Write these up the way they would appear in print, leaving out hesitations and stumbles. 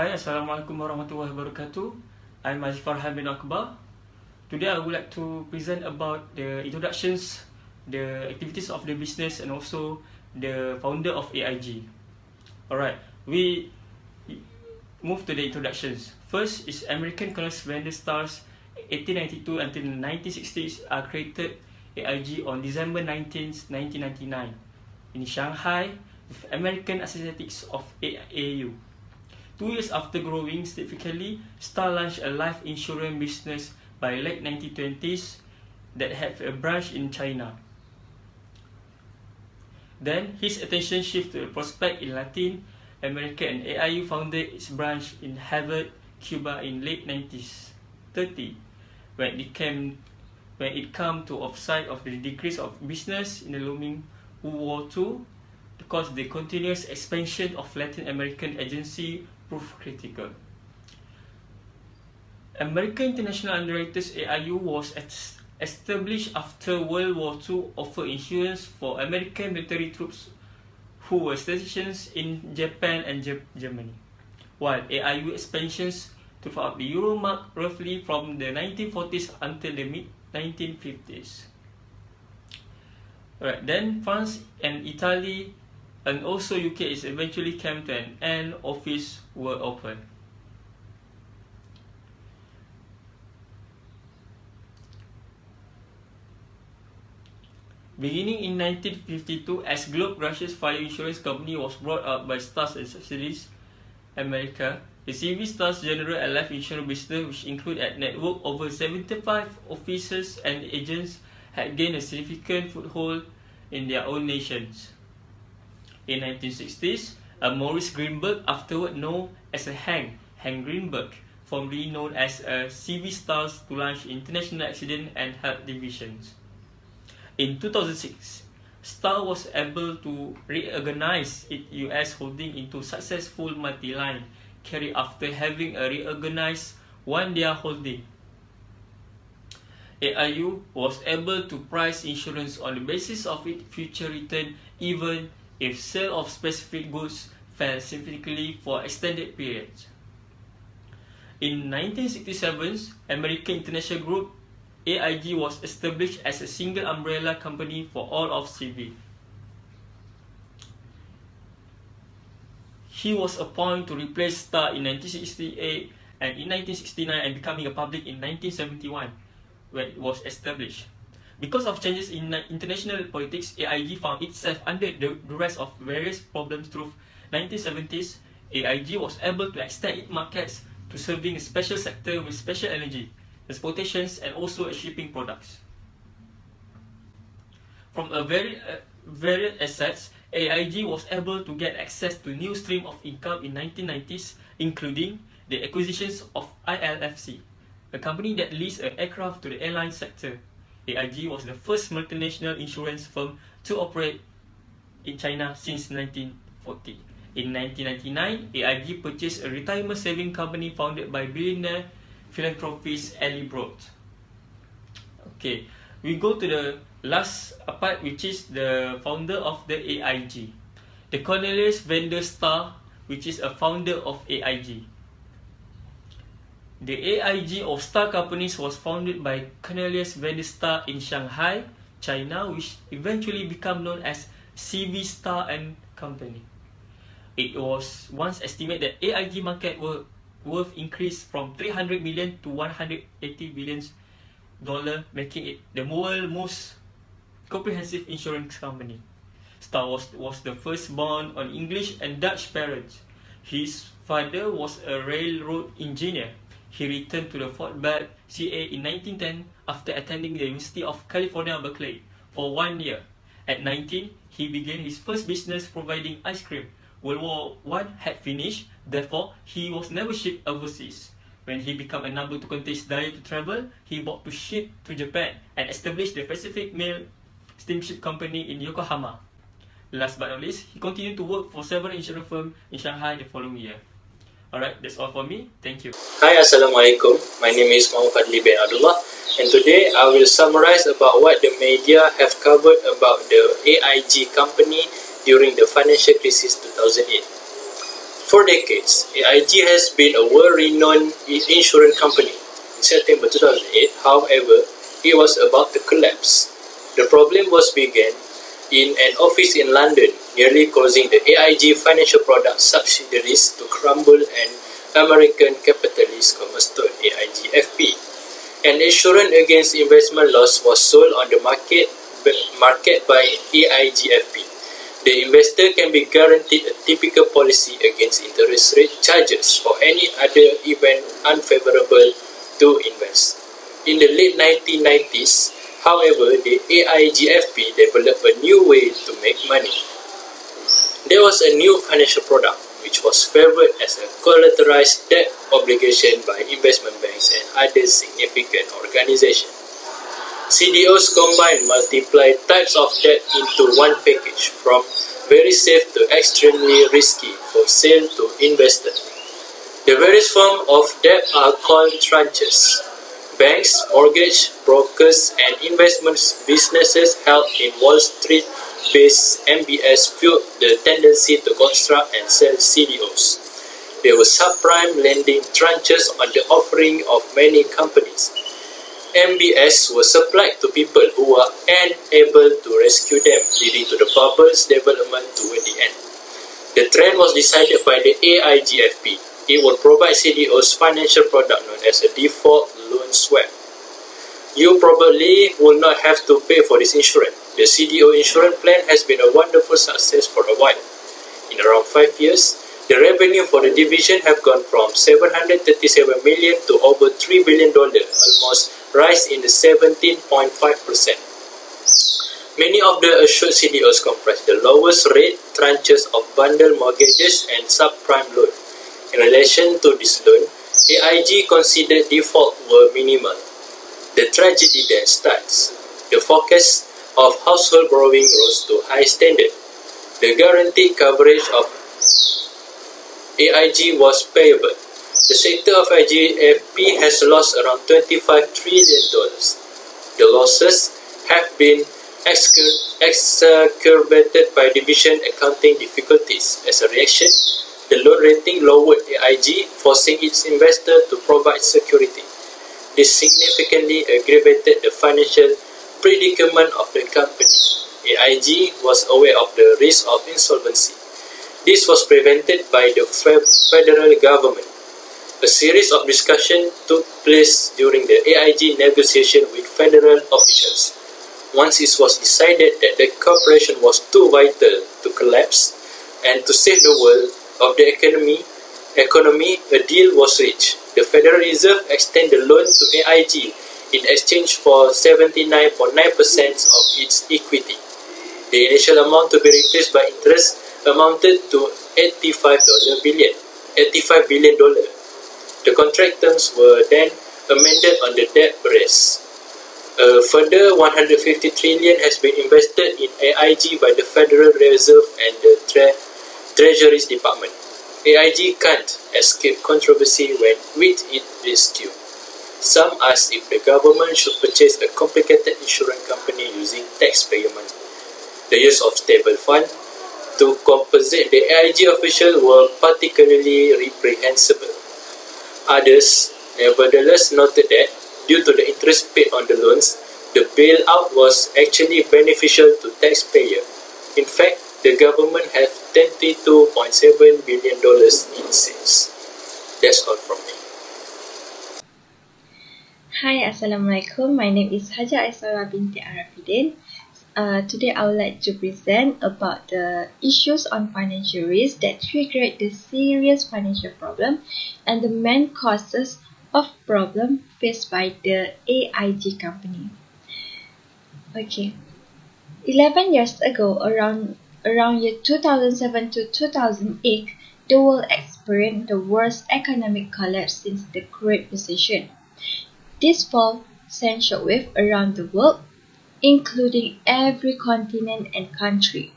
Hi, Assalamualaikum warahmatullahi wabarakatuh. I'm Farhan bin Akbar. Today I would like to present about the introductions, the activities of the business and also the founder of AIG. Alright, we move to the introductions. First is American Colonist Vendor Stars 1892 until 1960s are created AIG on December 19, 1999 in Shanghai with American Associates of AAU. 2 years after growing significantly, Star launched a life insurance business by late 1920s that had a branch in China. Then his attention shifted to the prospect in Latin America, and AIU founded its branch in Havana, Cuba in late 1930. When it came to offside of the decrease of business in the looming World War II, because the continuous expansion of Latin American agency proved critical. American International Underwriters AIU was established after World War II, offer insurance for American military troops who were stationed in Japan and Germany, while AIU expansions throughout the Euro marked roughly from the 1940s until the mid-1950s. Alright, then France and Italy and also UK is eventually came to an end. Office were open. Beginning in 1952, as Globe Russia's fire insurance company was brought up by Stars and subsidiaries America, the CV Stars general a life insurance business which included a network over 75 officers and agents had gained a significant foothold in their own nations. In 1960s, Maurice Greenberg, afterward known as Hank Greenberg, formerly known as CV Stars, to launch international accident and health divisions. In 2006, Star was able to reorganize its US holding into successful multi-line carrier after having a reorganized one-year holding. AIU was able to price insurance on the basis of its future return even if sale of specific goods fell significantly for extended periods. In 1967, American International Group AIG was established as a single umbrella company for all of CV. He was appointed to replace Star in 1968 and in 1969 and becoming a public in 1971 when it was established. Because of changes in international politics, AIG found itself under the duress of various problems through 1970s. AIG was able to extend its markets to serving a special sector with special energy, transportations, and also shipping products. From a varied assets, AIG was able to get access to new stream of income in 1990s, including the acquisitions of ILFC, a company that leased an aircraft to the airline sector. AIG was the first multinational insurance firm to operate in China since 1940. In 1999, AIG purchased a retirement saving company founded by billionaire philanthropist Ali Broad. Okay, we go to the last part, which is the founder of the AIG. The Cornelius Vendor Star, which is a founder of AIG. The AIG of Star Companies was founded by Cornelius Vendor Star in Shanghai, China, which eventually became known as CV Star and Company. It was once estimated that AIG market worth increased from 300 million to 180 billion dollar, making it the world's most comprehensive insurance company. Star was the firstborn on English and Dutch parents. His father was a railroad engineer. He returned to the Fort Bragg, CA in 1910 after attending the University of California, Berkeley for 1 year. At 19, he began his first business providing ice cream. World War I had finished, therefore he was never shipped overseas. When he became a number 2 contest desire to travel, he bought to ship to Japan and established the Pacific Mail Steamship Company in Yokohama. Last but not least, he continued to work for several insurance firms in Shanghai the following year. Alright, that's all for me. Thank you. Hi, Assalamualaikum. My name is Muhammad Fadli bin Abdullah, and today I will summarize about what the media have covered about the AIG company during the financial crisis 2008. For decades, AIG has been a world-renowned insurance company. In September 2008, however, it was about to collapse. The problem was began in an office in London, nearly causing the AIG financial product subsidiaries to crumble and American capitalist cornerstone AIG-FP. An insurance against investment loss was sold on the market by AIG-FP. The investor can be guaranteed a typical policy against interest rate charges or any other event unfavorable to invest. In the late 1990s, however, the AIG-FP developed a new way to make money. There was a new financial product which was favored as a collateralized debt obligation by investment banks and other significant organizations. CDOs combine multiple types of debt into one package, from very safe to extremely risky for sale to investors. The various forms of debt are called tranches. Banks, mortgage brokers, and investment businesses held in Wall Street-based MBS fueled the tendency to construct and sell CDOs. There were subprime lending tranches on the offering of many companies. MBS were supplied to people who were unable to rescue them, leading to the bubble's development toward the end. The trend was decided by the AIG-FP. It would provide CDOs financial product known as a default loan swap. You probably will not have to pay for this insurance. The CDO insurance plan has been a wonderful success for a while. In around 5 years, the revenue for the division have gone from $737 million to over $3 billion, almost rise in the 17.5%. Many of the assured CDOs comprise the lowest rate tranches of bundle mortgages and subprime loan. In relation to this loan, AIG considered default were minimal. The tragedy then starts. The forecast of household borrowing rose to high standard. The guaranteed coverage of AIG was payable. The sector of AIG-FP has lost around $25 trillion. The losses have been exacerbated by division accounting difficulties. As a reaction, the loan rating lowered AIG, forcing its investor to provide security. This significantly aggravated the financial predicament of the company. AIG was aware of the risk of insolvency. This was prevented by the federal government. A series of discussions took place during the AIG negotiation with federal officials. Once it was decided that the corporation was too vital to collapse and to save the world of the economy, a deal was reached. The Federal Reserve extended the loan to AIG in exchange for 79.9% of its equity. The initial amount to be replaced by interest amounted to $85 billion. The contract terms were then amended on the debt brace. A further $150 trillion has been invested in AIG by the Federal Reserve and the Treasury Department. AIG can't escape controversy with its rescue. Some ask if the government should purchase a complicated insurance company using taxpayer money. The use of stable fund to compensate the AIG officials were particularly reprehensible. Others, nevertheless, noted that due to the interest paid on the loans, the bailout was actually beneficial to taxpayers. In fact, the government had $22.7 billion in sales. That's all from me. Hi, Assalamualaikum. My name is Haja Aisara binti Arafidin. Today I would like to present about the issues on financial risk that triggered the serious financial problem and the main causes of problem faced by the AIG company. Okay, 11 years ago, around year 2007 to 2008, the world experienced the worst economic collapse since the Great Recession. This fall sent shockwave around the world, including every continent and country.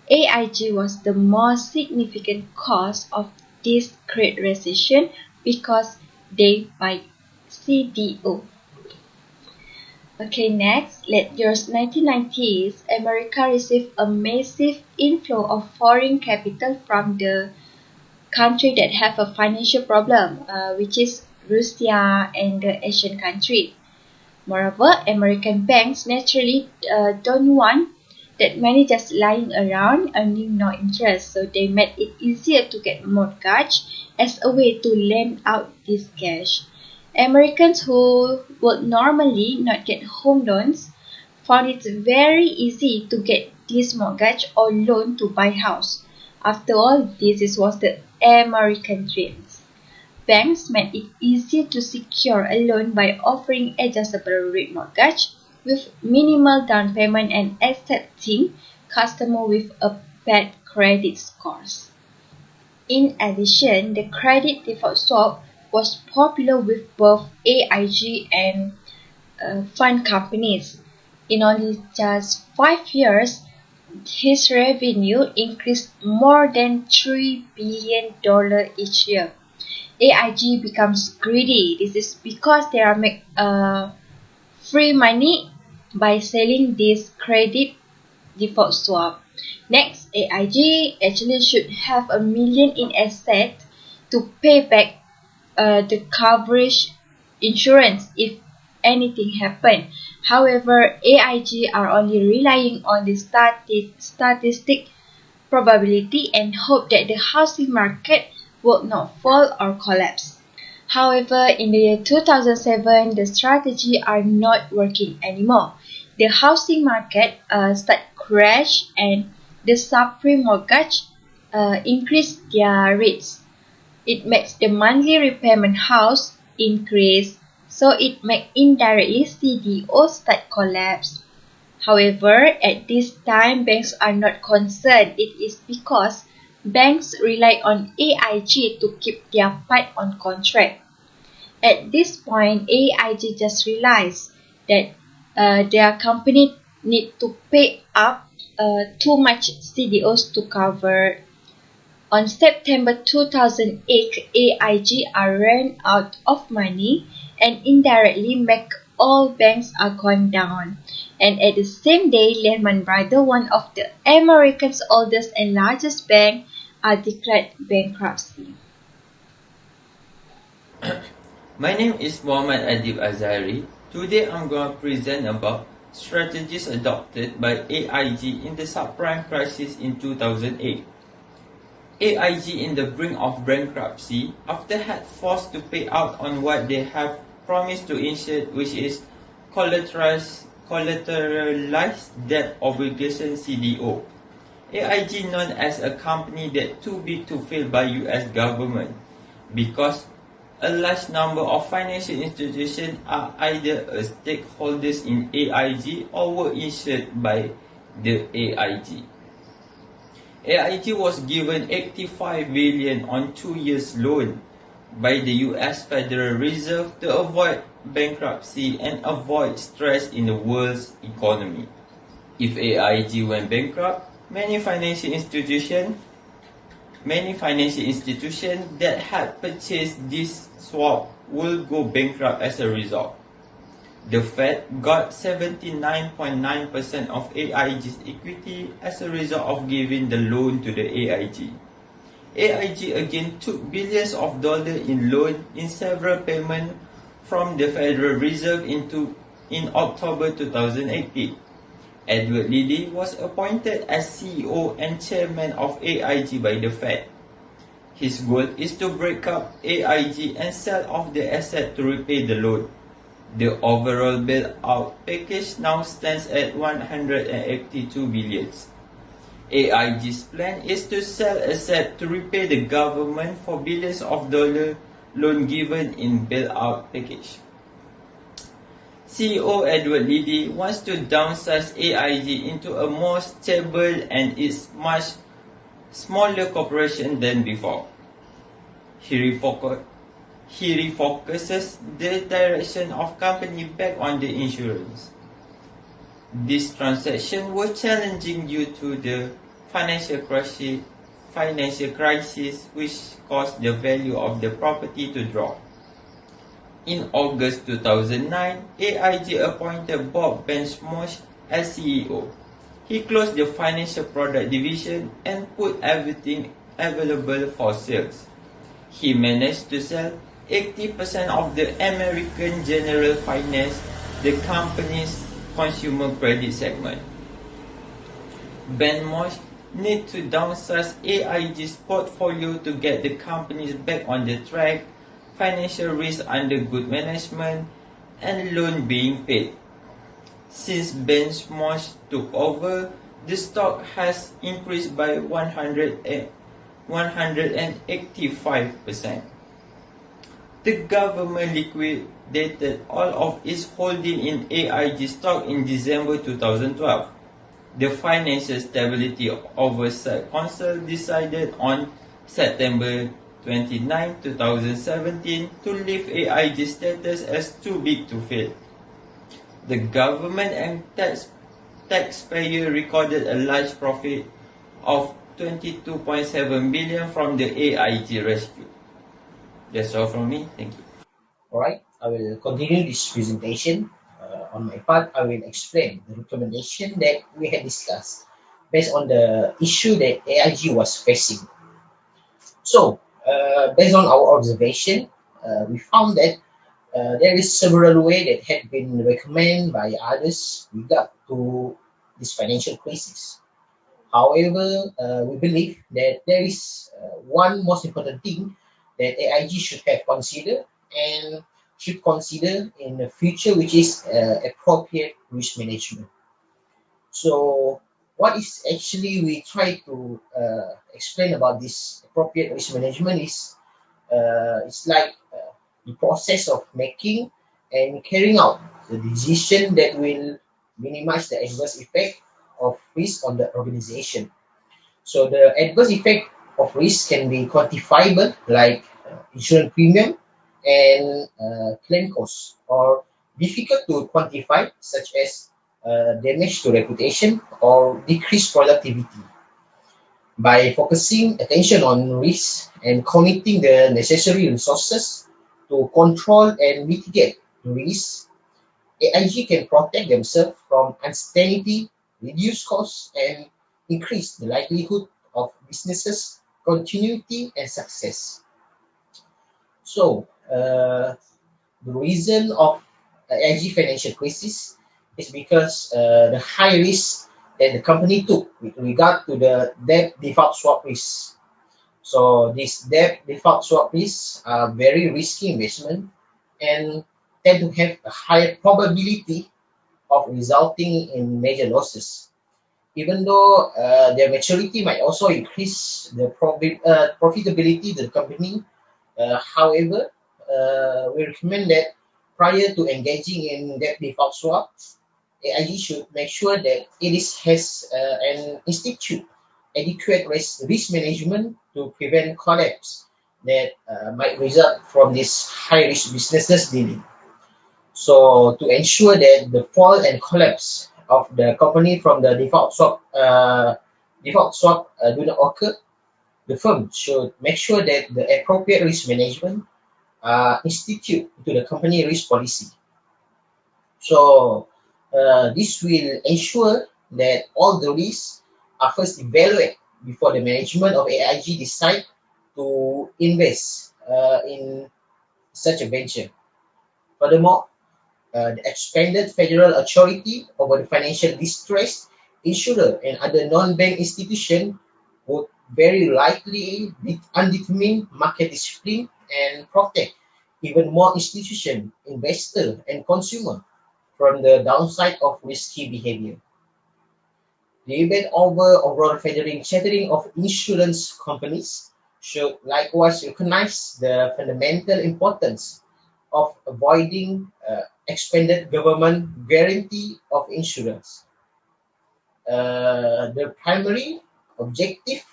AIG was the most significant cause of this Great Recession because they buy CDO. Okay, next, late years 1990s, America received a massive inflow of foreign capital from the country that have a financial problem, which is Russia and the Asian country. Moreover, American banks naturally don't want that money just lying around earning no interest, so they made it easier to get mortgage as a way to lend out this cash. Americans who would normally not get home loans found it very easy to get this mortgage or loan to buy house. After all, was the American dream. Banks made it easier to secure a loan by offering adjustable rate mortgage with minimal down payment and accepting customers with a bad credit scores. In addition, the credit default swap was popular with both AIG and fund companies. In only just 5 years, his revenue increased more than $3 billion each year. AIG becomes greedy. This is because they are make free money by selling this credit default swap. Next, AIG actually should have $1 million in asset to pay back the coverage insurance if anything happen. However, AIG are only relying on the statistic probability and hope that the housing market will not fall or collapse. However, in the year 2007, the strategy are not working anymore. The housing market start crash and the subprime mortgage increase their rates. It makes the monthly repayment house increase, so it makes indirectly CDO start collapse. However, at this time, banks are not concerned. It is because banks rely on AIG to keep their part on contract. At this point, AIG just realized that their company need to pay up too much CDOs to cover. On September 2008, AIG ran out of money and indirectly make all banks are gone down. And at the same day, Lehman Brothers, one of the America's oldest and largest bank, are declared bankruptcy. My name is Muhammad Adib Azhari. Today I'm going to present about strategies adopted by AIG in the subprime crisis in 2008. AIG in the brink of bankruptcy after had forced to pay out on what they have promised to insure, which is collateralized debt obligation CDO. AIG known as a company that too big to fail by US government because a large number of financial institutions are either stakeholders in AIG or were insured by the AIG. AIG was given $85 billion on 2 years loan by the US Federal Reserve to avoid bankruptcy and avoid stress in the world's economy. If AIG went bankrupt, many financial institutions that had purchased this swap will go bankrupt as a result. The Fed got 79.9% of AIG's equity as a result of giving the loan to the AIG. AIG again took billions of dollars in loan in several payments from the Federal Reserve in October 2018. Edward Liddy was appointed as CEO and chairman of AIG by the Fed. His goal is to break up AIG and sell off the asset to repay the loan. The overall bailout package now stands at $182 billion. AIG's plan is to sell assets to repay the government for billions of dollars loan given in bailout package. CEO Edward Liddy wants to downsize AIG into a more stable and is much smaller corporation than before. He refocuses the direction of company back on the insurance. This transaction was challenging due to the financial crisis which caused the value of the property to drop. In August 2009, AIG appointed Bob Benchmark as CEO. He closed the financial product division and put everything available for sales. He managed to sell 80% of the American General Finance, the company's consumer credit segment. Ben Mosh need to downsize AIG's portfolio to get the companies back on the track, financial risk under good management, and loan being paid. Since Ben Mosh took over, the stock has increased by 185%. The government liquidated all of its holding in AIG stock in December 2012. The Financial Stability Oversight Council decided on September 29, 2017 to leave AIG status as too big to fail. The government and taxpayer recorded a large profit of 22.7 billion from the AIG rescue. That's all from me. Thank you. Alright, I will continue this presentation. On my part, I will explain the recommendation that we had discussed based on the issue that AIG was facing. So, based on our observation, we found that there is several ways that had been recommended by others regard to this financial crisis. However, we believe that there is one most important thing that AIG should have considered and should consider in the future, which is appropriate risk management. So, what is actually we try to explain about this appropriate risk management is it's like the process of making and carrying out the decision that will minimize the adverse effect of risk on the organization. So the adverse effect of risk can be quantifiable, like insurance premium and claim costs, or difficult to quantify, such as damage to reputation or decreased productivity. By focusing attention on risk and committing the necessary resources to control and mitigate risk, AIG can protect themselves from uncertainty, reduce costs, and increase the likelihood of businesses' continuity and success. So, the reason of AIG financial crisis is because the high risk that the company took with regard to the debt default swap risk. So, these debt default swap risks are very risky investment and tend to have a higher probability of resulting in major losses. Even though their maturity might also increase the profitability of the company, however, we recommend that prior to engaging in debt default swap, AIG should make sure that it has and institute adequate risk management to prevent collapse that might result from this high-risk businesses dealing. So to ensure that the fall and collapse of the company from the default swap do not occur, the firm should make sure that the appropriate risk management institute to the company risk policy. So this will ensure that all the risks are first evaluated before the management of AIG decide to invest in such a venture. Furthermore, the expanded federal authority over the financial distress insurer and other non-bank institutions would very likely undetermine market discipline and protect even more institution, investor, and consumer from the downside of risky behavior. The debate over overall federal chartering of insurance companies should likewise recognize the fundamental importance of avoiding expanded government guarantee of insurance. The primary objective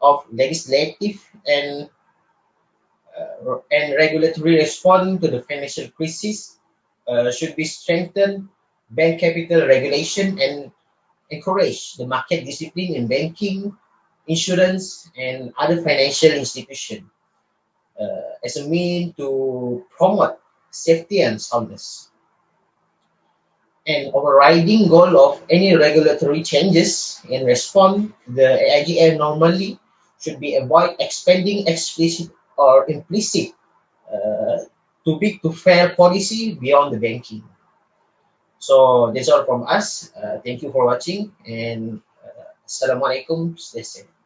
of legislative and regulatory response to the financial crisis should be strengthen bank capital regulation and encourage the market discipline in banking, insurance, and other financial institutions as a means to promote safety and soundness. An overriding goal of any regulatory changes in response to the AIG abnormally should be avoid expanding explicit or implicit too big to fail policy beyond the banking. So that's all from us. Thank you for watching, and Assalamualaikum. Stay safe.